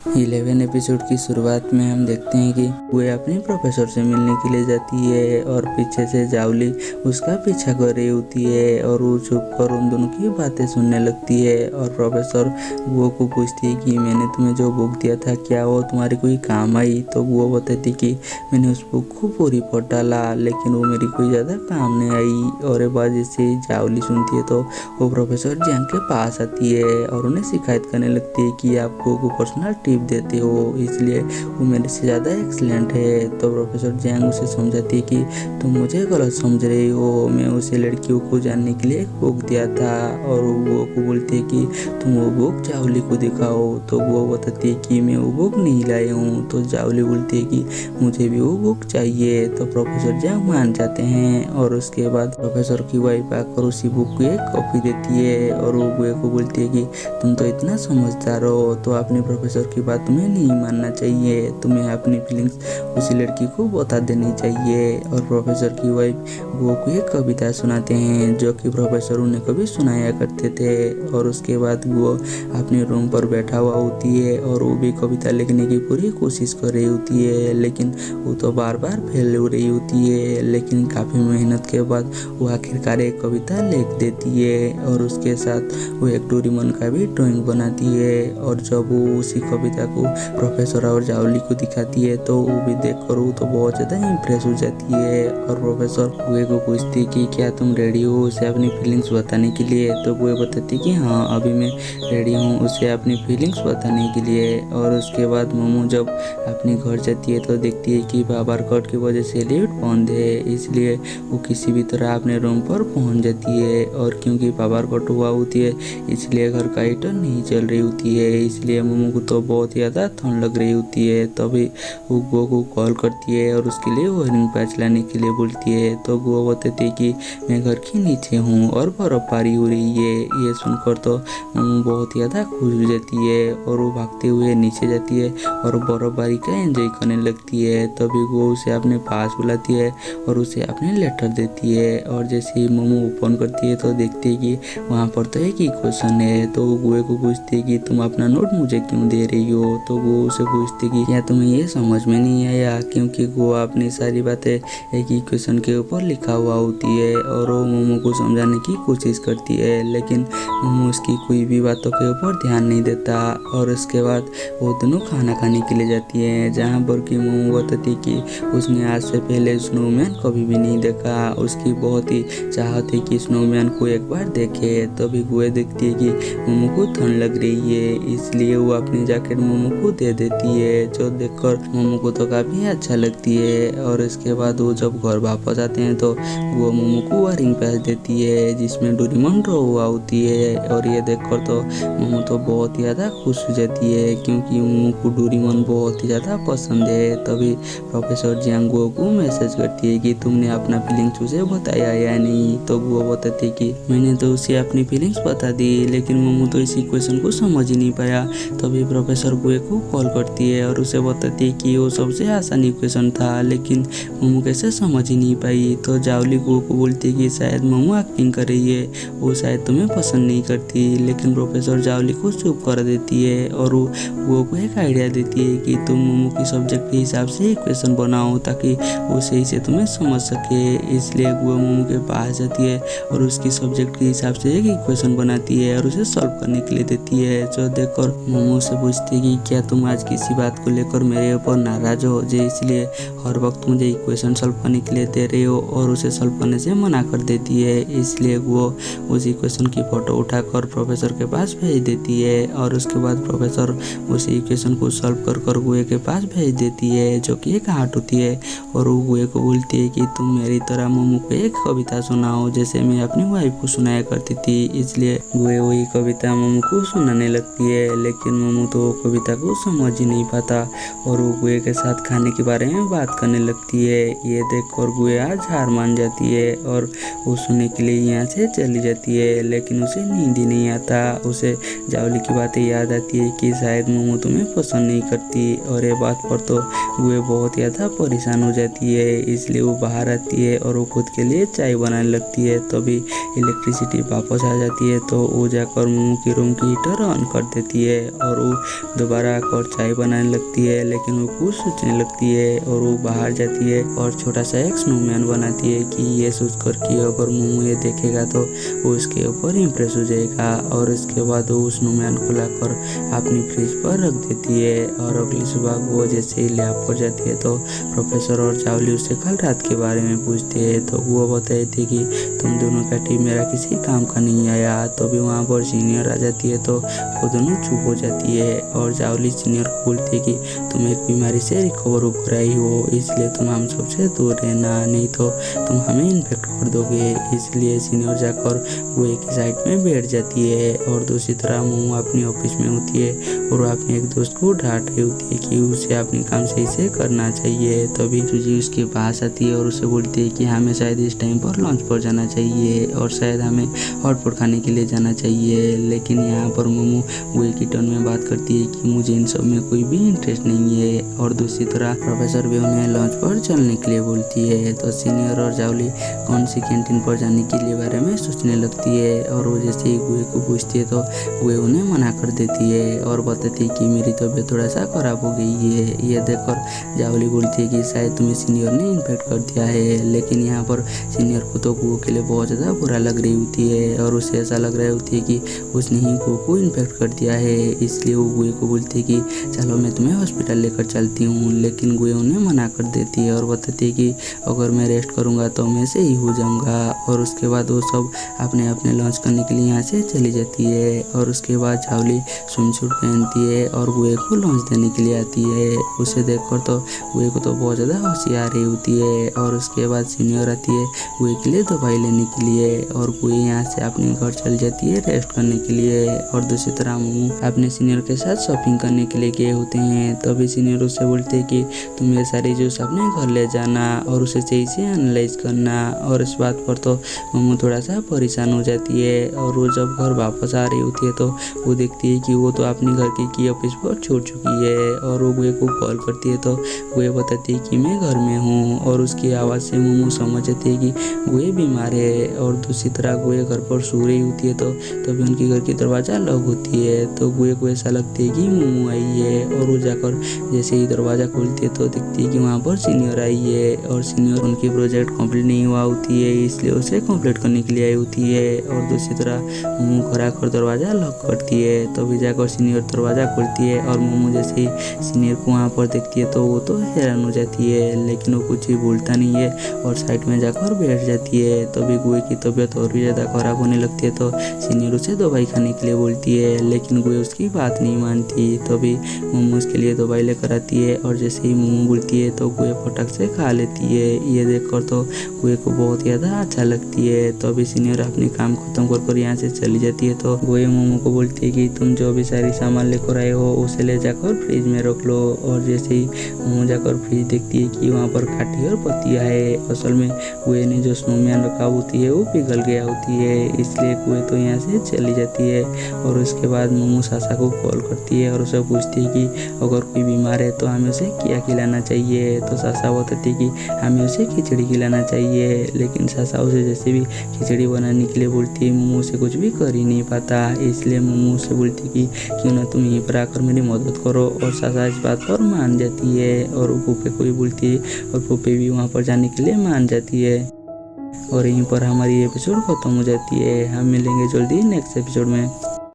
11 episode की शुरुआत में हम देखते हैं कि वो अपने प्रोफेसर से मिलने के लिए जाती है और पीछे से जावली उसका पीछा कर रही होती है और वो चुप कर उन दोनों की बातें सुनने लगती है। और प्रोफेसर वो को पूछती है कि मैंने तुम्हें जो बुक दिया था क्या वो तुम्हारी कोई काम आई। तो वो बताती कि मैंने उस बुक को पूरी पढ़ डाला लेकिन वो मेरी कोई ज़्यादा काम नहीं आई। और एक बार जैसे जावली सुनती है तो वो प्रोफेसर जैंग के पास आती है और उन्हें शिकायत करने लगती है कि आपको पर्सनल टिप देते हो इसलिए वो मेरे से ज़्यादा एक्सीलेंट है। तो प्रोफेसर जैंग उसे समझाती है कि तुम मुझे गलत समझ रही हो, मैं उसे लड़कियों को जानने के लिए एक बुक दिया था। और वो को बोलती है कि तुम वो बुक जावली को दिखाओ। तो वो बताती है कि मैं वो बुक नहीं लाई हूँ। तो जावली बोलती है कि मुझे भी वो बुक चाहिए। तो प्रोफेसर जैंग मान जाते हैं और उसके बाद प्रोफेसर की वाइफ आकर उसी बुक को एक कॉपी देती है और वो बुए को बोलती है कि तुम तो इतना समझदार हो तो अपने प्रोफेसर की बात तुम्हें नहीं मानना चाहिए, तुम्हें अपनी फीलिंग्स उसी लड़की को बता देनी चाहिए। और प्रोफेसर की वाइफ वो को एक कविता सुनाते हैं जो कि प्रोफेसर उन्हें कभी सुनाया करते थे। और उसके बाद वो अपने रूम पर बैठा हुआ होती है और वो भी कविता लिखने की पूरी कोशिश कर रही होती है लेकिन वो तो बार बार फेल हो रही होती है। लेकिन काफ़ी मेहनत के बाद वो आखिरकार एक कविता लिख देती है और उसके साथ वो एक डोरेमोन का भी ड्राइंग बनाती है। और जब वो उसी कविता को प्रोफेसर और जावली को दिखाती है तो वो भी देखकर वो तो बहुत ज़्यादा इम्प्रेस हो जाती है। और प्रोफेसर बुए को पूछती है कि क्या तुम रेडी हो उसे अपनी फीलिंग्स बताने के लिए। तो बुए बताती है कि हाँ अभी मैं रेडी हूँ उसे अपनी फीलिंग्स बताने के लिए। और उसके बाद मोमो जब अपने घर जाती है तो देखती है कि बाबर कट की वजह से लिफ्ट बंद है इसलिए वो किसी भी तरह अपने रूम पर पहुंच जाती है। और क्योंकि बाबर कट हुआ होती है इसलिए घर का हीटर नहीं चल रही होती है इसलिए मोमो को तो बहुत ज़्यादा ठंड लग रही होती है। तभी वो गो को कॉल करती है और उसके लिए वायरिंग पैच लाने के लिए बोलती है। तो गो बताती है कि मैं घर के नीचे हूँ और बर्फबारी हो रही है। ये सुनकर तो मोमो बहुत ज़्यादा खुश हो जाती है और वो भागते हुए नीचे जाती है और बर्फबारी का एंजॉय करने लगती है। तभी वो उसे अपने पास बुलाती है और उसे अपने लेटर देती है। और जैसे ही मोमो ओपन करती है तो देखती है कि वहाँ पर तो एक ही क्वेश्चन है। तो वो गुए को पूछती है कि तुम अपना नोट मुझे क्यों दे रही हो। तो वो उसे पूछती है कि क्या तुम्हें ये समझ में नहीं आया, क्योंकि वो अपनी सारी बातें एक ही क्वेश्चन के ऊपर लिखा हुआ होती है। और वो मोमो को समझाने की कोशिश करती है लेकिन मोमो उसकी कोई भी बातों के ऊपर ध्यान नहीं देता। और उसके बाद वो दोनों खाना खाने के लिए जाती है जहाँ पर कि मोमो बताती कि उसने आज से पहले स्नोमैन कभी भी नहीं देखा, उसकी बहुत ही चाहत है कि स्नोमैन को एक बार देखे। तभी गुए देखती है कि मोमो को ठंड लग रही है इसलिए वो अपनी जैकेट मोमो को दे देती है जो देखकर मोमो को तो काफ़ी अच्छा लगती है। और इसके बाद वो जब घर वापस आते हैं तो वो मोमो को वायरिंग पैच देती है जिसमें डोरेमोन ड्रॉ हुआ होती है। और ये देखकर तो मोमो तो बहुत ही ज़्यादा खुश हो जाती है क्योंकि मोमो को डोरेमोन बहुत ही ज़्यादा पसंद है। तभी प्रोफेसर जियांग गुओ को मैसेज करती है कि तुमने अपना फीलिंग्स उसे बताया या नहीं। तो गुओ बताती है कि मैंने तो उसे अपनी फीलिंग्स बता दी लेकिन मोमो तो इसी क्वेश्चन को समझ ही नहीं पाया। तभी प्रोफेसर गुए को कॉल करती है और उसे बताती है कि वो सबसे आसानी क्वेश्चन था लेकिन मोमो कैसे समझ ही नहीं पाई। तो जावली गुओ को बोलती है कि शायद मोमो एक्टिंग कर रही है, वो शायद तुम्हें पसंद नहीं करती। लेकिन प्रोफेसर जावली को चुप कर देती है और वो गुओ को एक आइडिया देती है कि तुम मोमो की सब्जेक्ट के हिसाब से क्वेश्चन बनाओ ताकि वो सही से तुम्हें समझ सके। इसलिए गुओ मोमो के पास जाती है और उसकी सब्जेक्ट के हिसाब से एक इक्वेशन बनाती है और उसे सॉल्व करने के लिए देती है। जो देखकर मोमो से पूछती है कि क्या तुम आज किसी बात को लेकर मेरे ऊपर नाराज हो जो इसलिए हर वक्त मुझे इक्वेशन सॉल्व करने के लिए दे रही हो। और उसे सॉल्व करने से मना कर देती है इसलिए वो उस इक्वेशन की फोटो उठाकर प्रोफेसर के पास भेज देती है। और उसके बाद प्रोफेसर उस इक्वेशन को सॉल्व कर गुए के पास भेज देती है जो कि एक आर्ट होती है। और वो गुए को बोलती है कि तुम मेरी तरह मोमो को एक कविता सुनाओ जैसे मैं अपनी वाइफ को सुनाया करती थी। इसलिए गुए वही कविता मोमो को सुनाने लगती है लेकिन मोमो तो वो कविता को समझ ही नहीं पाता और वो गुए के साथ खाने के बारे में बात करने लगती है। ये देखकर गुए आज हार मान जाती है और वो सोने के लिए यहाँ से चली जाती है लेकिन उसे नींद ही नहीं आता। उसे जावली की बातें याद आती है कि शायद मोमो तुम्हें पसंद नहीं करती। और ये बात पर तो गुए बहुत ज़्यादा परेशान हो जाती है इसलिए वो बाहर आती है और वो खुद के लिए चाय बनाने लगती है। तभी इलेक्ट्रिसिटी वापस आ जाती है तो वो जाकर मोमो की रूम की हीटर ऑन कर देती है और वो दोबारा आकर चाय बनाने लगती है, लेकिन वो कुछ सोचने लगती है और वो बाहर जाती है और छोटा सा एक स्नोमैन बनाती है कि ये सोचकर कि अगर मोमो ये देखेगा तो वो उसके ऊपर इम्प्रेस हो जाएगा। और इसके बाद वो स्नोमैन को लाकर अपनी फ्रिज पर रख देती है। और अगली सुबह वो जैसे ही लैब पर जाती है तो प्रोफेसर और जावली उससे कल रात के बारे में पूछते हैं। तो वो बताई थी कि तुम दोनों का टीम मेरा किसी काम का नहीं आया। तो भी वहाँ पर सीनियर आ जाती है तो वो दोनों चुप हो जाती है और जावली सीनियर को बोलती है कि तुम एक बीमारी से रिकवर होकर आई हो, इसलिए तुम हम सबसे दूर रहना, नहीं तो तुम हमें इन्फेक्ट कर दोगे। इसलिए सीनियर जाकर वो एक साइड में बैठ जाती है और दूसरी तरफ मोमो अपनी ऑफिस में होती है और वो अपने एक दोस्त को डांट रही होती है कि उसे अपने काम सही से करना चाहिए। तभी सूजी उसके पास आती है और उसे बोलती है कि हमें शायद इस टाइम पर लंच पर जाना चाहिए और शायद हमें हॉट पॉट खाने के लिए जाना चाहिए। लेकिन यहाँ पर मोमो वो की टोन में बात करती है कि मुझे इन सब में कोई भी इंटरेस्ट नहीं है। और दूसरी तरह प्रोफेसर भी उन्हें लंच पर चलने के लिए बोलती है। तो सीनियर और जावली कौन सी कैंटीन पर जाने के लिए बारे में सोचने लगती है और वो जैसे ही गुए को पूछती है तो गुए उन्हें मना कर देती है और बताती है कि मेरी तबीयत थोड़ा सा खराब हो गई है। ये देखकर जावली बोलती है कि शायद तुम्हें सीनियर ने इन्फेक्ट कर दिया है। लेकिन यहाँ पर सीनियर को तो गुओ के लिए बहुत ज़्यादा बुरा लग रही होती है और उसे ऐसा लग रहा होती है कि उसने ही गुओ को इन्फेक्ट कर दिया है। इसलिए वो गुए को बोलती है कि चलो मैं तुम्हें हॉस्पिटल लेकर चलती हूँ। लेकिन गुए उन्हें मना कर देती है और बताती है कि अगर मैं रेस्ट करूँगा तो मैं सही हो जाऊँगा। और उसके बाद वो सब अपने अपने लंच करने के लिए यहाँ से चली जाती है। और उसके बाद जावली स्विम सूट पहनती है और गुए को लंच देने के लिए आती है। उसे देखकर तो गुए को तो बहुत ज़्यादा हंसी आ रही होती है। और उसके बाद सीनियर आती है गुए के लिए दवाई लेने के लिए और गुए यहाँ से अपने घर चल जाती है रेस्ट करने के लिए। और दूसरी तरह मोमो अपने सीनियर के साथ शॉपिंग करने के लिए गए होते हैं। तभी सीनियर उससे बोलते हैं कि तुम ये सारी जूस अपने घर ले जाना और उसे सही से एनालाइज करना। और इस बात पर तो मोमो थोड़ा सा परेशान हो जाती है। और वो जब घर वापस आ रही होती है तो वो देखती है कि वो तो अपने घर की ऑफिस पर छोड़ चुकी है। और वो गुए को कॉल करती है तो गुए बताती है कि मैं घर में हूँ। और उसकी आवाज़ से मोमो समझ जाती है कि गुए बीमार है। और दूसरी तरह गुए घर पर सो रही होती है तो तभी उनके घर की दरवाज़ा लॉक होती है। तो गुए को ऐसा लगता है कि मोमो आई है और वो जाकर जैसे ही दरवाज़ा खोलती है तो देखती है कि वहाँ पर सीनियर आई है। और सीनियर उनकी प्रोजेक्ट कंप्लीट नहीं हुआ होती है, इसलिए उसे कंप्लीट करने के लिए आई होती है। और दूसरी तरह मोमो घर आकर दरवाज़ा लॉक करती है। तभी जाकर सीनियर दरवाज़ा खोलती है और मोमो जैसे ही सीनियर को वहाँ पर देखती है तो वो तो हैरान हो जाती है, लेकिन वो कुछ भी बोलता नहीं है और साइड में जाकर बैठ जाती है। तभी गुए की तबीयत और भी ज़्यादा खराब होने लगती है तो सीनियर उसे दवाई खाने के लिए बोलती है, लेकिन गुए उसकी बात नहीं मानती। तभी मोमो उसके लिए दवाई लेकर आती है और जैसे ही मोमो बोलती है तो गुए फटक से खा लेती है। ये देखकर तो गुए को बहुत ज़्यादा अच्छा लगती है। तो अभी सीनियर अपने काम खत्म कर यहाँ से चली जाती है। तो गुए मोमो को बोलती है कि तुम जो भी सारी सामान लेकर आए हो उसे ले जाकर फ्रिज में रख लो। और जैसे ही मोमो जाकर फ्रिज देखती है कि वहाँ पर काठी और पत्तियाँ है। असल में गुए ने जो स्नोमैन रखा होती है वो पिघल गया होती है, इसलिए गुए तो यहाँ से चली जाती है। और उसके बाद मोमो सासा को कॉल करती है और उसे पूछती है कि अगर कोई बीमार है तो हमें उसे क्या खिलाना चाहिए। तो सासा बताती है कि हमें उसे खिचड़ी खिलाना चाहिए। लेकिन सासा उसे जैसे भी खिचड़ी बनाने के लिए बोलती है मोमो से कुछ भी कर ही नहीं पाता, इसलिए मोमो से बोलती है कि क्यों ना तुम यहीं पर आकर मेरी मदद करो। और सासा इस बात पर मान जाती है और वो पुप्पे को भी बोलती है और पुप्पे भी वहाँ पर जाने के लिए मान जाती है। और यहीं पर हमारी एपिसोड खत्म हो जाती है। हम मिलेंगे जल्दी नेक्स्ट एपिसोड में।